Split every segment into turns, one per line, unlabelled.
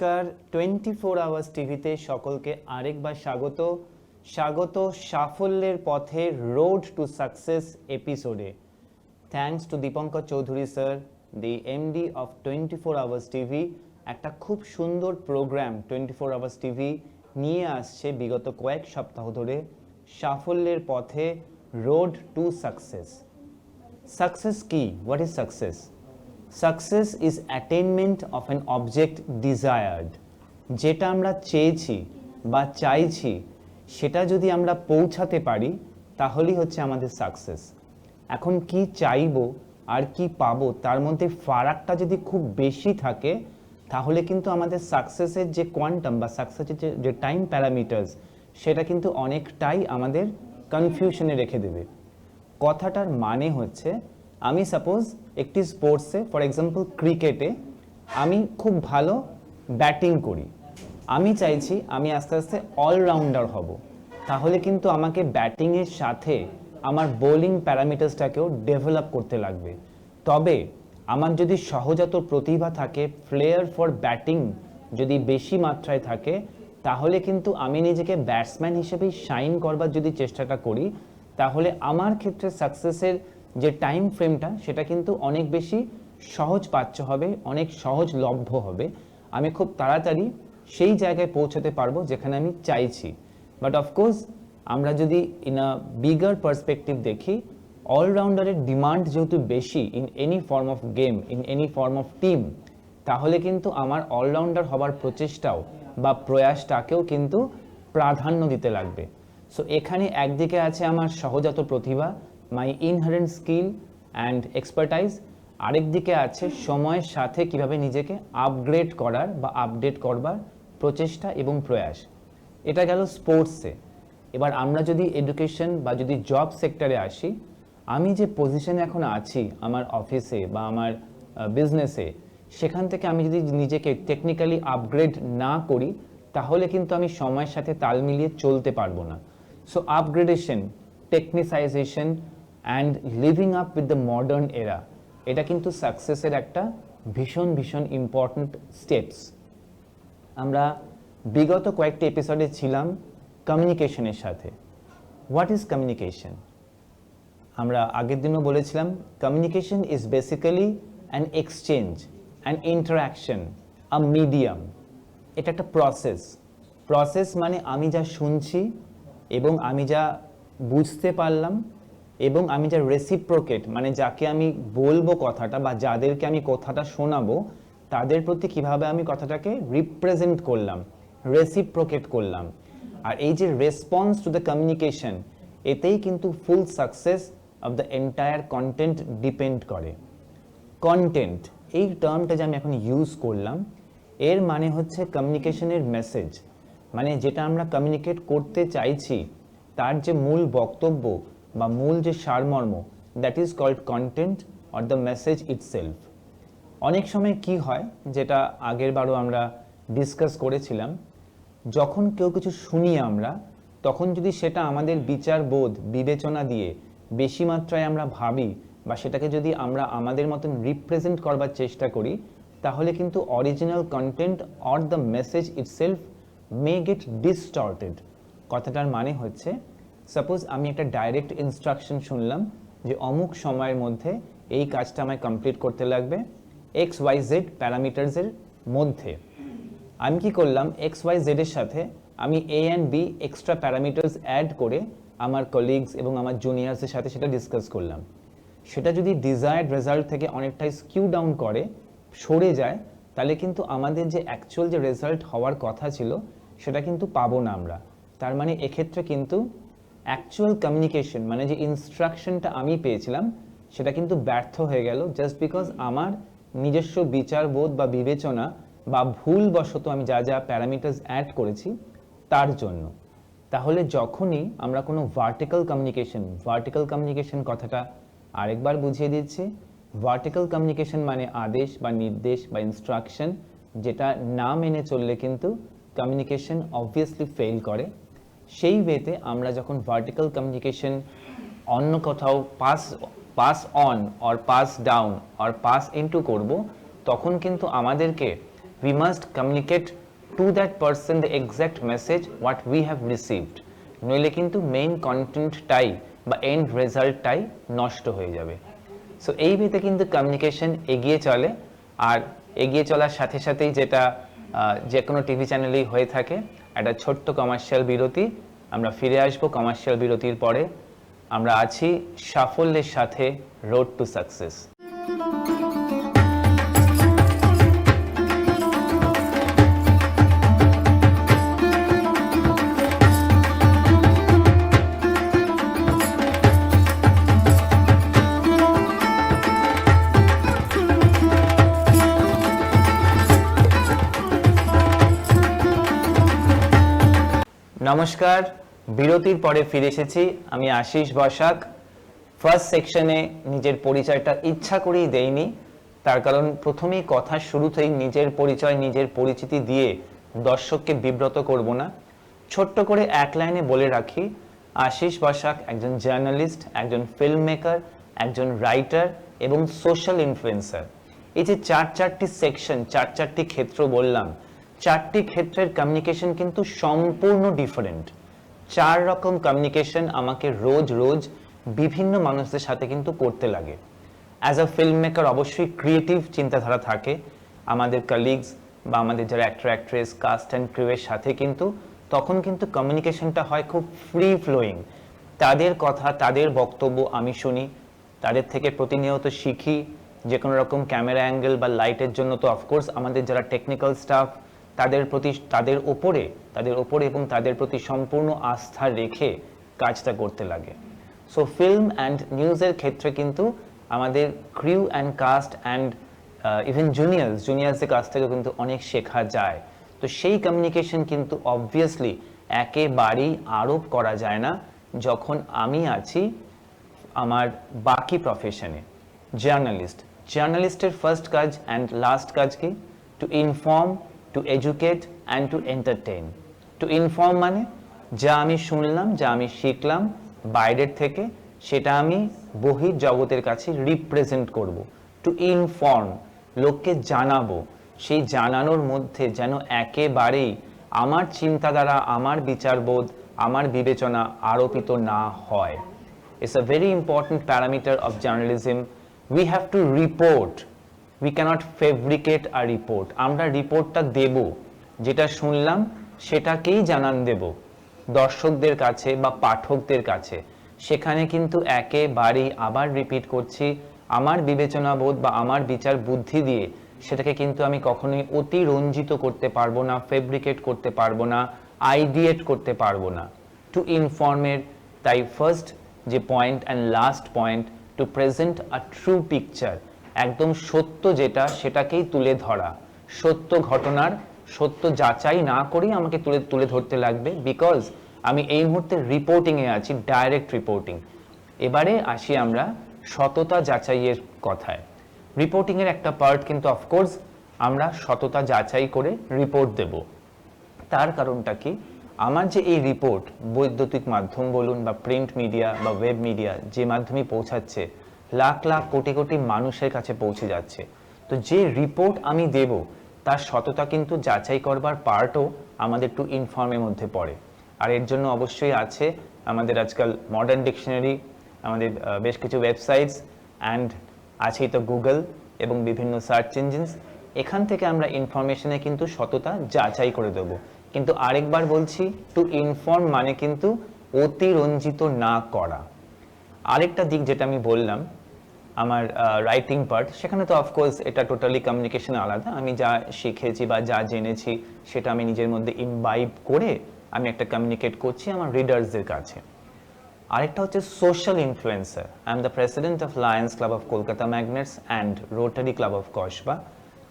নমস্কার 24 আওয়ার্স টিভিতে সকলকে আরেকবার স্বাগত সাফল্যের পথে রোড টু সাকসেস এপিসোডে। Thanks to Dipankar Chowdhury sir, the MD of 24 hours TV. একটা খুব সুন্দর প্রোগ্রাম 24 আওয়ার্স টিভি নিয়ে আসছে বিগত কয়েক সপ্তাহ ধরে, সাফল্যের পথে রোড টু সাকসেস। সাকসেস কি? What is success? Success is attainment of an object desired. যেটা আমরা চেয়েছি বা চাইছি সেটা যদি আমরা পৌঁছাতে পারি তাহলেই হচ্ছে আমাদের সাকসেস। এখন কি চাইবো আর কি পাবো তার মধ্যে ফারাকটা যদি খুব বেশি থাকে তাহলে কিন্তু আমাদের সাকসেসের যে কোয়ান্টাম বা সাকসেসের যে টাইম প্যারামিটার্স সেটা কিন্তু অনেকটাই আমাদের কনফিউশনে রেখে দেবে। কথাটার মানে হচ্ছে, আমি সাপোজ একটি স্পোর্টসে, ফর এক্সাম্পল ক্রিকেটে আমি খুব ভালো ব্যাটিং করি, আমি চাইছি আমি আস্তে আস্তে অলরাউন্ডার হব, তাহলে কিন্তু আমাকে ব্যাটিংয়ের সাথে আমার বোলিং প্যারামিটার্সটাকেও ডেভেলপ করতে লাগবে। তবে আমার যদি সহজাত প্রতিভা থাকে, ফ্লেয়ার ফর ব্যাটিং যদি বেশি মাত্রায় থাকে, তাহলে কিন্তু আমি নিজেকে ব্যাটসম্যান হিসেবেই শাইন করবার যদি চেষ্টাটা করি, তাহলে আমার ক্ষেত্রে সাকসেসের যে টাইম ফ্রেমটা সেটা কিন্তু অনেক বেশি সহজপাচ্য হবে, অনেক সহজলভ্য হবে। আমি খুব তাড়াতাড়ি সেই জায়গায় পৌঁছাতে পারবো যেখানে আমি চাইছি। বাট অফকোর্স আমরা যদি ইন আ বিগার পার্সপেক্টিভ দেখি, অলরাউন্ডারের ডিমান্ড যেহেতু বেশি in any form of game, in any form of team, তাহলে কিন্তু আমার অলরাউন্ডার হবার প্রচেষ্টাও বা প্রয়াসটাকেও কিন্তু প্রাধান্য দিতে লাগবে। সো এখানে একদিকে আছে আমার সহজাত প্রতিভা, মাই ইনহারেন্ট স্কিল অ্যান্ড এক্সপার্টাইজ, আরেক দিকে আছে সময়ের সাথে কিভাবে নিজেকে আপগ্রেড করার বা আপডেট করবার প্রচেষ্টা এবং প্রয়াস। এটা গেল স্পোর্টসে। এবার আমরা যদি এডুকেশন বা যদি জব সেক্টরে আসি, আমি যে পজিশনে এখন আছি আমার অফিসে বা আমার বিজনেসে, সেখান থেকে আমি যদি নিজেকে টেকনিক্যালি আপগ্রেড না করি তাহলে কিন্তু আমি সময়ের সাথে তাল মিলিয়ে চলতে পারবো না। So upgradation, technicization and living up with the modern era, এটা কিন্তু সাকসেসের একটা ভীষণ ইম্পর্ট্যান্ট স্টেপস। আমরা বিগত কয়েকটি এপিসোডে ছিলাম কমিউনিকেশনের সাথে। What is communication? আমরা আগের দিনও বলেছিলাম, communication is basically an exchange, an interaction, a medium. এটা একটা প্রসেস মানে আমি যা শুনছি এবং আমি যা বুঝতে পারলাম এবং আমি যা রেসিপ্রোকেট মানে যাকে আমি বলবো কথাটা বা যাদেরকে আমি কথাটা শোনাবো তাদের প্রতি কিভাবে আমি কথাটাকে রিপ্রেজেন্ট করলাম, রেসিপ্রোকেট করলাম। আর এই যে রেসপন্স টু দ্য কমিউনিকেশন, এতেই কিন্তু full success of the entire content depend করে। কন্টেন্ট এই টার্মটা যে আমি এখন ইউজ করলাম, এর মানে হচ্ছে কমিউনিকেশনের মেসেজ, মানে যেটা আমরা কমিউনিকেট করতে চাইছি তার যে মূল বক্তব্য বা মূল যে সারমর্ম, that is called content or the message itself. অনেক সময় কি হয়, যেটা আগের বারও আমরা ডিসকাস করেছিলাম, যখন কেউ কিছু শুনি আমরা, তখন যদি সেটা আমাদের বিচার বোধ বিবেচনা দিয়ে বেশি মাত্রায় আমরা ভাবি বা সেটাকে যদি আমরা আমাদের মতন রিপ্রেজেন্ট করবার চেষ্টা করি, তাহলে কিন্তু original content or the message itself may get distorted. কথাটার মানে হচ্ছে, সাপোজ আমি একটা ডাইরেক্ট ইনস্ট্রাকশন শুনলাম যে অমুক সময়ের মধ্যে এই কাজটা আমায় কমপ্লিট করতে লাগবে XYZ প্যারামিটার্সের মধ্যে। আমি কি করলাম, XYZ এর সাথে আমি A and B extra parameters add করে আমার কলিগস এবং আমার জুনিয়রসের সাথে সেটা ডিসকাস করলাম। সেটা যদি ডিজায়ার্ড রেজাল্ট থেকে অনেকটাই স্কিউ ডাউন করে, সরে যায়, তাহলে কিন্তু আমাদের যে অ্যাকচুয়াল যে রেজাল্ট হওয়ার কথা ছিল সেটা কিন্তু পাবো না আমরা। তার মানে এক্ষেত্রে কিন্তু অ্যাকচুয়াল কমিউনিকেশন মানে যে ইনস্ট্রাকশনটা আমি পেয়েছিলাম সেটা কিন্তু ব্যর্থ হয়ে গেল, জাস্ট বিকজ আমার নিজস্ব বিচারবোধ বা বিবেচনা বা ভুলবশত আমি যা যা প্যারামিটার্স অ্যাড করেছি তার জন্য। তাহলে যখনই আমরা কোনো ভার্টিক্যাল কমিউনিকেশন কথাটা আরেকবার বুঝিয়ে দিচ্ছি, ভার্টিক্যাল কমিউনিকেশন মানে আদেশ বা নির্দেশ বা ইনস্ট্রাকশন, যেটা না মেনে চললে কিন্তু কমিউনিকেশন অবভিয়াসলি ফেল করে। সেই ওয়েতে আমরা যখন ভার্টিক্যাল কমিউনিকেশন অন্য কোথাও pass on or pass down or pass into করব, তখন কিন্তু আমাদেরকে we must communicate to that person the exact message what we have received, নইলে কিন্তু মেইন কন্টেন্টটাই বা এন্ড রেজাল্টটাই নষ্ট হয়ে যাবে। সো এই ভিতে কিন্তু কমিউনিকেশন এগিয়ে চলে, আর এগিয়ে চলার সাথে সাথেই যেটা যে কোনো টিভি চ্যানেলেই হয়ে থাকে, একটা ছোট্ট কমার্শিয়াল বিরতি, আমরা ফিরে আসবো কমার্শিয়াল বিরতির পরে। আমরা আছি সাফল্যের সাথে রোড টু সাকসেস। নমস্কার, বিরতির পরে ফিরে এসেছি। আমি আশিস বসাক। ফার্স্ট সেকশনে নিজের পরিচয়টা ইচ্ছা করেই দেইনি, তার কারণ প্রথমেই কথা শুরুতেই নিজের পরিচয় নিজের পরিচিতি দিয়ে দর্শককে বিব্রত করব না। ছোট্ট করে এক লাইনে বলে রাখি, আশিস বসাক একজন জার্নালিস্ট, একজন ফিল্ম মেকার, একজন রাইটার এবং সোশ্যাল ইনফ্লুয়েন্সার। এই যে চারটি সেকশন, চারটি ক্ষেত্র বললাম, চারটি ক্ষেত্রের কমিউনিকেশন কিন্তু সম্পূর্ণ ডিফারেন্ট। চার রকম কমিউনিকেশন আমাকে রোজ রোজ বিভিন্ন মানুষদের সাথে কিন্তু করতে লাগে। অ্যাজ আ ফিল্ম মেকার অবশ্যই ক্রিয়েটিভ চিন্তাধারা থাকে, আমাদের কলিগস বা আমাদের যারা অ্যাক্টর অ্যাক্ট্রেস কাস্ট অ্যান্ড ক্রিউয়ের সাথে কিন্তু তখন কিন্তু কমিউনিকেশনটা হয় খুব ফ্রি ফ্লোয়িং। তাদের কথা, তাদের বক্তব্য আমি শুনি, তাদের থেকে প্রতিনিয়ত শিখি। যে কোনো রকম ক্যামেরা অ্যাঙ্গেল বা লাইটের জন্য তো অফকোর্স আমাদের যারা টেকনিক্যাল স্টাফ তাদের ওপরে এবং তাদের প্রতি সম্পূর্ণ আস্থা রেখে কাজটা করতে লাগে। সো ফিল্ম অ্যান্ড নিউজের ক্ষেত্রে কিন্তু আমাদের crew and cast and even জুনিয়র্সদের কাছ থেকে কিন্তু অনেক শেখা যায়। তো সেই কমিউনিকেশন কিন্তু অবভিয়াসলি একেবারেই আরোপ করা যায় না যখন আমি আছি আমার বাকি প্রফেশনে। জার্নালিস্টের ফার্স্ট কাজ অ্যান্ড লাস্ট কাজ কি? To inform, two educate and two entertain. To inform মানে যা আমি শুনলাম, যা আমি শিখলাম বাইরের থেকে, সেটা আমি বহির জগতের কাছে রিপ্রেজেন্ট করব। টু ইনফর্ম, লোককে জানাবো, সেই জানানোর মধ্যে যেন একেবারেই আমার চিন্তাধারা, আমার বিচারবোধ, আমার বিবেচনা আরোপিত না হয়। It's a very important parameter of journalism. We have to report. We cannot fabricate a report. আমরা রিপোর্টটা দেব, যেটা শুনলাম সেটাকেই জানান দেব দর্শকদের কাছে বা পাঠকদের কাছে। সেখানে কিন্তু একেবারেই আবার রিপিট করছি, আমার বিবেচনা বোধ বা আমার বিচার বুদ্ধি দিয়ে সেটাকে কিন্তু আমি কখনোই অতিরঞ্জিত করতে পারবো না, ফেব্রিকেট করতে পারবো না, আইডিয়েট করতে পারবো না। টু ইনফর্মের তাই ফার্স্ট যে point and last point, to present a true picture, একদম সত্য যেটা সেটাকেই তুলে ধরা। সত্য ঘটনার সত্য যাচাই না করেই আমাকে তুলে ধরতে লাগবে, বিকজ আমি এই মুহূর্তে রিপোর্টিংয়ে আছি, ডাইরেক্ট রিপোর্টিং। এবারে আসি আমরা সততা যাচাইয়ের কথায়। রিপোর্টিংয়ের একটা পার্ট কিন্তু অফকোর্স আমরা সততা যাচাই করে রিপোর্ট দেব। তার কারণটা কি? আমার যে এই রিপোর্ট বৈদ্যুতিক মাধ্যম বলুন বা প্রিন্ট মিডিয়া বা ওয়েব মিডিয়া, যে মাধ্যমে পৌঁছাচ্ছে, লাখ লাখ কোটি কোটি মানুষের কাছে পৌঁছে যাচ্ছে। তো যে রিপোর্ট আমি দেব তার সততা কিন্তু যাচাই করবার পার্টও আমাদের টু ইনফর্মের মধ্যে পড়ে। আর এর জন্য অবশ্যই আছে আমাদের আজকাল মডার্ন ডিকশনারি, আমাদের বেশ কিছু ওয়েবসাইটস অ্যান্ড আছেই তো গুগল এবং বিভিন্ন সার্চ ইঞ্জিনস। এখান থেকে আমরা ইনফরমেশনে কিন্তু সততা যাচাই করে দেবো। কিন্তু আরেকবার বলছি, টু ইনফর্ম মানে কিন্তু অতিরঞ্জিত না করা। আরেকটা দিক যেটা আমি বললাম আমার রাইটিং পার্ট, সেখানে তো অফকোর্স এটা টোটালি কমিউনিকেশন আলাদা। আমি যা শিখেছি বা যা জেনেছি সেটা আমি নিজের মধ্যে ইমবাইব করে আমি একটা কমিউনিকেট করছি আমার রিডার্সদের কাছে। আরেকটা হচ্ছে social influencer. I am the president of Lions club of Kolkata magnets and rotary club of Kasba.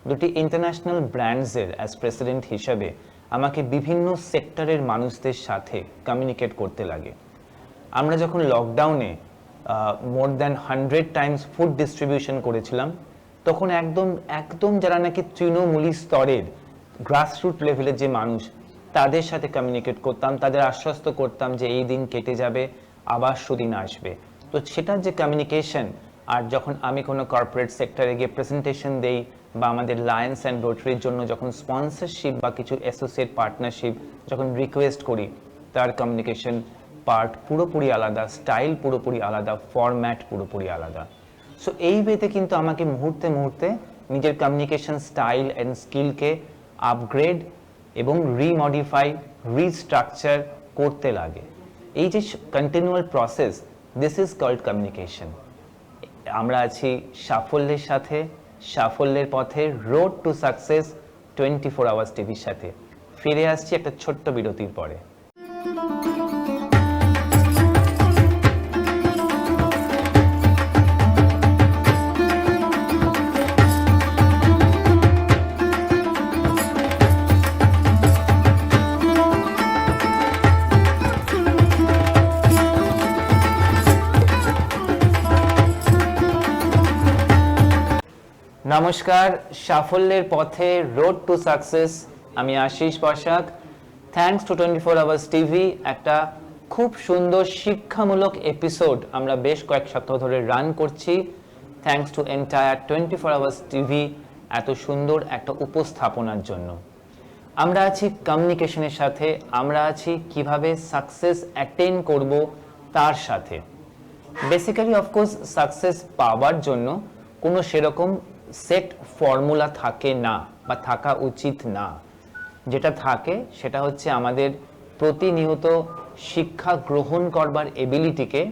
দুটি ইন্টারন্যাশনাল ব্র্যান্ডসের অ্যাজ প্রেসিডেন্ট হিসাবে আমাকে বিভিন্ন সেক্টরের মানুষদের সাথে কমিউনিকেট করতে লাগে। আমরা যখন লকডাউনে more than 100 Times food distribution করেছিলাম, তখন একদম যারা নাকি তৃণমূলী স্তরের গ্রাসরুট লেভেলের যে মানুষ, তাদের সাথে কমিউনিকেট করতাম, তাদের আশ্বস্ত করতাম যে এই দিন কেটে যাবে, আবার সুদিন আসবে। তো সেটার যে কমিউনিকেশন, আর যখন আমি কোনো কর্পোরেট সেক্টরে গিয়ে প্রেজেন্টেশন দেই বা আমাদের লায়ন্স অ্যান্ড রোটারির জন্য যখন স্পন্সরশিপ বা কিছু অ্যাসোসিয়েট পার্টনারশিপ যখন রিকোয়েস্ট করি, তার কমিউনিকেশন পার্ট পুরোপুরি আলাদা, স্টাইল পুরোপুরি আলাদা, ফরম্যাট পুরোপুরি আলাদা। সো এই ওয়েতে কিন্তু আমাকে মুহূর্তে মুহূর্তে নিজের কমিউনিকেশন স্টাইল অ্যান্ড স্কিলকে আপগ্রেড এবং রিমডিফাই, রিস্ট্রাকচার করতে লাগে। এই যে continual process, this is called communication. আমরা আছি সাফল্যের সাথে, সাফল্যের পথে, রোড টু সাকসেস 24 আওয়ার্স টিভির সাথে। ফিরে আসছি একটা ছোট্ট বিরতির পরে। নমস্কার, সাফল্যের পথে, রোড টু সাকসেস। আমি Ashis Basak. Thanks to 24 hours TV. একটা খুব সুন্দর শিক্ষামূলক এপিসোড আমরা বেশ কয়েক সপ্তাহ ধরে রান করছি। Thanks to entire 24 hours TV এত সুন্দর একটা উপস্থাপনার জন্য। আমরা আছি কমিউনিকেশনের সাথে, আমরা আছি কিভাবে সাকসেস অ্যাটেইন করব তার সাথে। বেসিক্যালি অফকোর্স সাকসেস পাওয়ার জন্য কোনো সেরকম সেট ফর্মুলা থাকে না বা থাকা উচিত না। যেটা থাকে সেটা হচ্ছে আমাদের প্রতিনিয়ত শিক্ষা গ্রহণ করবার এবিলিটিকে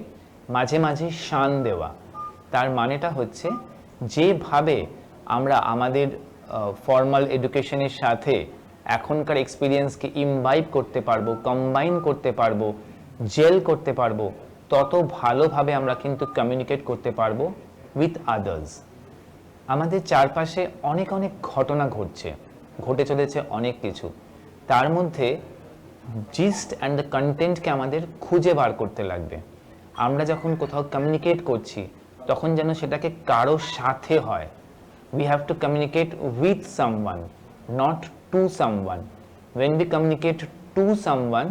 মাঝে মাঝে শান দেওয়া। তার মানেটা হচ্ছে যেভাবে আমরা আমাদের ফর্মাল এডুকেশনের সাথে এখনকার এক্সপিরিয়েন্সকে ইমবাইব করতে পারবো, কম্বাইন করতে পারবো, জেল করতে পারবো, তত ভালোভাবে আমরা কিন্তু কমিউনিকেট করতে পারবো উইথ আদার্স। আমাদের চারপাশে অনেক অনেক ঘটনা ঘটে চলেছে অনেক কিছু। তার মধ্যে জিস্ট অ্যান্ড দ্য কন্টেন্টকে আমাদের খুঁজে বার করতে লাগবে। আমরা যখন কোথাও কমিউনিকেট করছি তখন যেন সেটাকে কারো সাথে হয়। We have to communicate with someone, not to someone. When we communicate to someone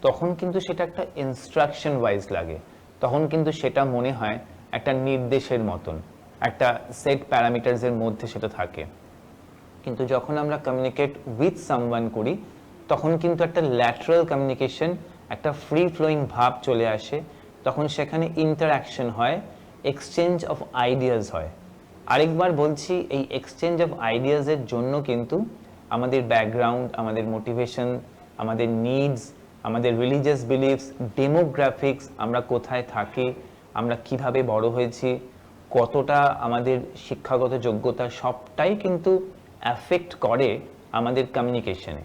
তখন কিন্তু সেটা একটা ইনস্ট্রাকশন ওয়াইজ লাগে, তখন কিন্তু সেটা মনে হয় একটা নির্দেশের মতন, একটা সেট প্যারামিটারসের মধ্যে সেটা থাকে। কিন্তু যখন আমরা কমিউনিকেট উইথ সামওয়ান করি তখন কিন্তু একটা ল্যাটারাল কমিউনিকেশন, একটা ফ্রি ফ্লোয়িং ভাব চলে আসে। তখন সেখানে ইন্টারঅ্যাকশন হয়, এক্সচেঞ্জ অফ আইডিয়াস হয়। আরেকবার বলছি, এই এক্সচেঞ্জ অফ আইডিয়াসের জন্য কিন্তু আমাদের ব্যাকগ্রাউন্ড, আমাদের মোটিভেশন, আমাদের নিডস, আমাদের রিলিজিয়াস বিলিফস, ডেমোগ্রাফিক্স, আমরা কোথায় থাকি, আমরা কিভাবে বড় হয়েছি, কতটা আমাদের শিক্ষাগত যোগ্যতা, সবটাই কিন্তু অ্যাফেক্ট করে আমাদের কমিউনিকেশনে।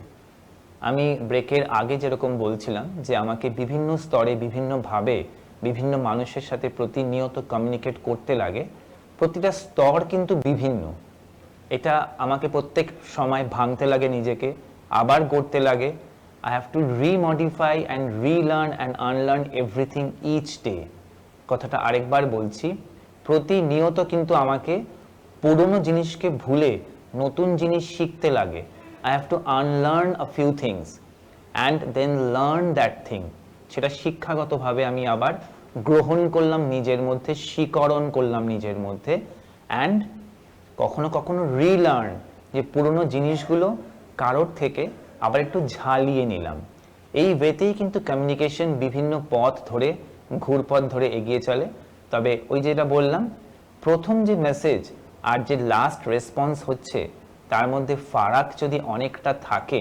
আমি ব্রেকের আগে যেরকম বলছিলাম যে আমাকে বিভিন্ন স্তরে, বিভিন্নভাবে, বিভিন্ন মানুষের সাথে প্রতিনিয়ত কমিউনিকেট করতে লাগে। প্রতিটা স্তর কিন্তু বিভিন্ন। এটা আমাকে প্রত্যেক সময় ভাঙতে লাগে নিজেকে, আবার গড়তে লাগে। I have to remodify and relearn and unlearn everything each day. কথাটা আরেকবার বলছি, প্রতিনিয়ত কিন্তু আমাকে পুরনো জিনিসকে ভুলে নতুন জিনিস শিখতে লাগে। I have to unlearn a few things and then learn that thing. সেটা শিক্ষাগতভাবে আমি আবার গ্রহণ করলাম নিজের মধ্যে, শিকরণ করলাম নিজের মধ্যে, অ্যান্ড কখনো কখনো রিলার্ন, যে পুরনো জিনিসগুলো কারোর থেকে আবার একটু ঝালিয়ে নিলাম। এই ওয়েতেই কিন্তু কমিউনিকেশন বিভিন্ন পথ ধরে, ঘুরপথ ধরে এগিয়ে চলে। তবে ওই যেটা বললাম, প্রথম যে মেসেজ আর যে লাস্ট রেসপন্স হচ্ছে তার মধ্যে ফারাক যদি অনেকটা থাকে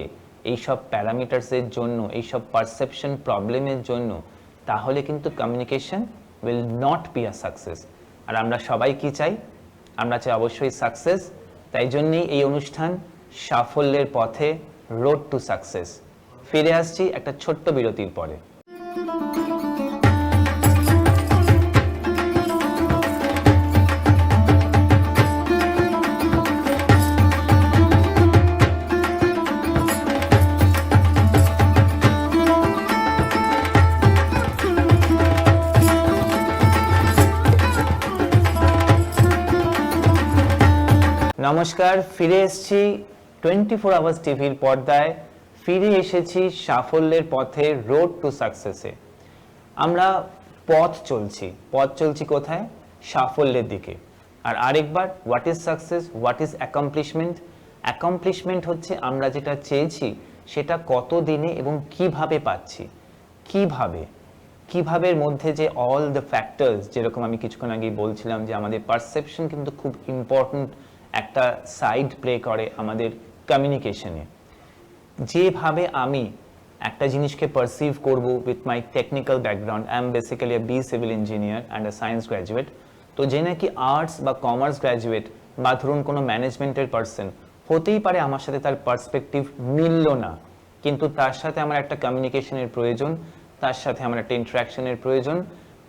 এইসব প্যারামিটারসের জন্য, এইসব পারসেপশন প্রবলেমের জন্য, তাহলে কিন্তু communication will not be a success. আর আমরা সবাই কি চাই? আমরা চাই অবশ্যই সাকসেস। তাই জন্যেই এই অনুষ্ঠান সাফল্যের পথে, রোড টু সাকসেস। ফিরে আসছি একটা ছোট্ট বিরতির পরে। নমস্কার, ফিরে এসেছি 24 আওয়ার্স টিভির পর্দায়। ফিরে এসেছি সাফল্যের পথে, রোড টু সাকসেসে। আমরা পথ চলছি কোথায়? সাফল্যের দিকে। আর আরেকবার, what is success, what is accomplishment. Accomplishment হচ্ছে আমরা যেটা চেয়েছি সেটা কত দিনে এবং কিভাবে পাচ্ছি, কিভাবের মধ্যে যে অল দ্য ফ্যাক্টরস, যেরকম আমি কিছুক্ষণ আগেই বলছিলাম যে আমাদের পারসেপশন কিন্তু খুব ইম্পর্ট্যান্ট একটা সাইড প্লে করে আমাদের কমিউনিকেশনে। যেভাবে আমি একটা জিনিসকে পারসিভ করব with my technical background, I am basically B civil engineer and a science graduate, তো যে নাকি আর্টস বা কমার্স গ্র্যাজুয়েট বা ধরুন কোনো ম্যানেজমেন্টের পার্সন, হতেই পারে আমার সাথে তার পার্সপেক্টিভ মিলল না, কিন্তু তার সাথে আমার একটা কমিউনিকেশনের প্রয়োজন, তার সাথে আমার একটা ইন্টারাকশনের প্রয়োজন,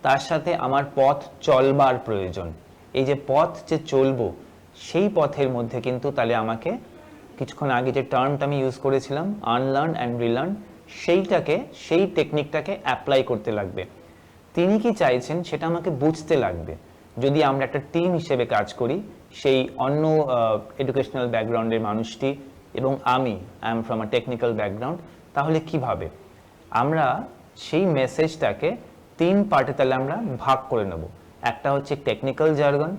তার সাথে আমার পথ চলবার প্রয়োজন। এই যে পথ যে চলবো, সেই পথের মধ্যে কিন্তু তাহলে আমাকে কিছুক্ষণ আগে যে টার্মটা আমি ইউজ করেছিলাম আনলার্ন অ্যান্ড রিলার্ন, সেই টেকনিকটাকে অ্যাপ্লাই করতে লাগবে। তিনি কি চাইছেন সেটা আমাকে বুঝতে লাগবে। যদি আমরা একটা টিম হিসেবে কাজ করি, সেই অন্য এডুকেশনাল ব্যাকগ্রাউন্ডের মানুষটি এবং আমি, I am from a technical background, তাহলে কিভাবে আমরা সেই মেসেজটাকে 3 পার্টে তাহলে আমরা ভাগ করে নেব। একটা হচ্ছে টেকনিক্যাল জার্গন,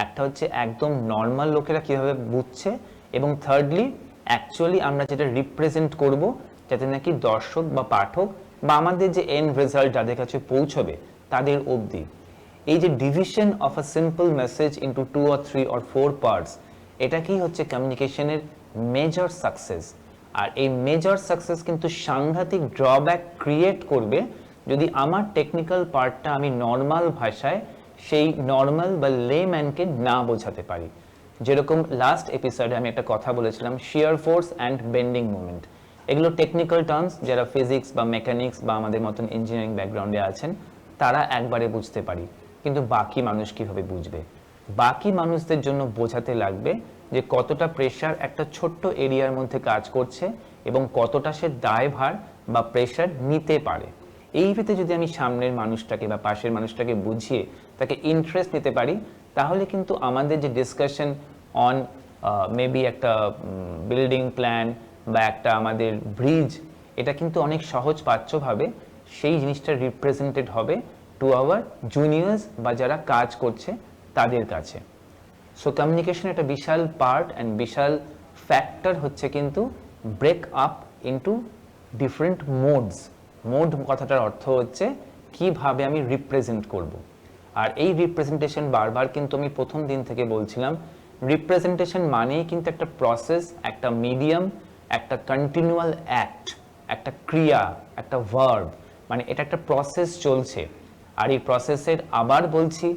একটা হচ্ছে একদম নর্মাল লোকেরা কীভাবে বুঝছে, এবং থার্ডলি অ্যাকচুয়ালি আমরা যেটা রিপ্রেজেন্ট করব যাতে নাকি দর্শক বা পাঠক বা আমাদের যে এন্ড রেজাল্ট যাদের কাছে পৌঁছবে তাদের অবধি। এই যে division of a simple message into 2 or 3 or 4 parts, এটা কি হচ্ছে কমিউনিকেশনের মেজর সাকসেস। আর এই মেজর সাকসেস কিন্তু সাংঘাতিক ড্রব্যাক ক্রিয়েট করবে যদি আমার টেকনিক্যাল পার্টটা আমি নর্মাল ভাষায় সেই নর্মাল বা লেম্যানকে না বোঝাতে পারি। যেরকম লাস্ট এপিসোডে আমি একটা কথা বলেছিলাম, shear force and bending movement, এগুলো টেকনিক্যাল টার্মস, যারা ফিজিক্স বা মেকানিক্স বা আমাদের মতন ইঞ্জিনিয়ারিং ব্যাকগ্রাউন্ডে আছেন তারা একবারে বুঝতে পারি, কিন্তু বাকি মানুষ কিভাবে বুঝবে? বাকি মানুষদের জন্য বোঝাতে লাগবে যে কতটা প্রেশার একটা ছোট্ট এরিয়ার মধ্যে কাজ করছে এবং কতটা সে দায়ভার বা প্রেশার নিতে পারে। এই ভিত্তিতে যদি আমি সামনের মানুষটাকে বা পাশের মানুষটাকে বুঝিয়ে তাকে ইন্টারেস্ট নিতে পারি, তাহলে কিন্তু আমাদের যে ডিসকাশন অন মেবি একটা বিল্ডিং প্ল্যান বা একটা আমাদের ব্রিজ, এটা কিন্তু অনেক সহজ পাচ্যভাবে সেই জিনিসটা রিপ্রেজেন্টেড হবে টু আওয়ার জুনিয়র্স বা যারা কাজ করছে তাদের কাছে। সো কমিউনিকেশন একটা বিশাল পার্ট অ্যান্ড বিশাল ফ্যাক্টর হচ্ছে কিন্তু break up into different modes. Mode কথাটার অর্থ হচ্ছে কিভাবে আমি রিপ্রেজেন্ট করব। আর এই রিপ্রেজেন্টেশন বারবার কিন্তু আমি প্রথম দিন থেকে বলছিলাম, রিপ্রেজেন্টেশন মানেই কিন্তু একটা প্রসেস, একটা মিডিয়াম, একটা কন্টিনিউয়াল অ্যাক্ট, একটা ক্রিয়া, একটা ভার্ব, মানে এটা একটা প্রসেস চলছে। আর এই প্রসেসের আবার বলছি,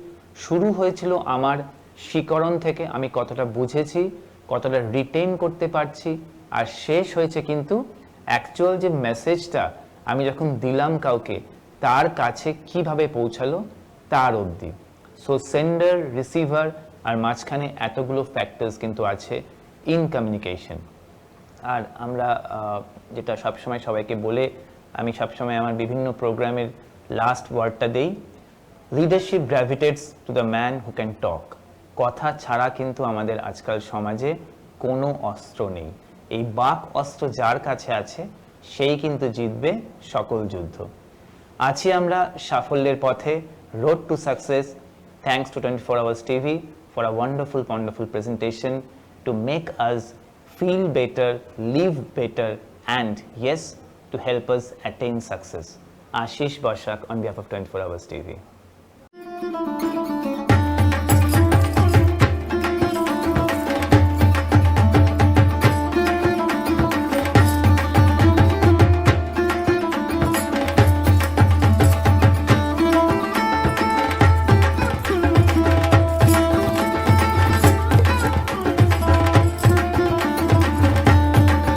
শুরু হয়েছিল আমার শিকরণ থেকে, আমি কতটা বুঝেছি, কতটা রিটেন করতে পারছি, আর শেষ হয়েছে কিন্তু অ্যাকচুয়াল যে মেসেজটা আমি যখন দিলাম কাউকে তার কাছে কিভাবে পৌঁছালো তার অবধি। সো সেন্ডার, রিসিভার আর মাঝখানে এতগুলো ফ্যাক্টরস কিন্তু আছে ইন কমিউনিকেশন। আর আমরা যেটা সবসময় সবাইকে বলে, আমি সবসময় আমার বিভিন্ন প্রোগ্রামের লাস্ট ওয়ার্ডটা দেই, leadership gravitates to the man who can talk. কথা ছাড়া কিন্তু আমাদের আজকাল সমাজে কোনো অস্ত্র নেই। এই বাক অস্ত্র যার কাছে আছে সেই কিন্তু জিতবে সকল যুদ্ধ। আছি আমরা সাফল্যের পথে, road to success. Thanks to 24 Hours TV for a wonderful presentation to make us feel better, live better, and yes, to help us attain success. Ashish Bashak on behalf of 24 Hours TV.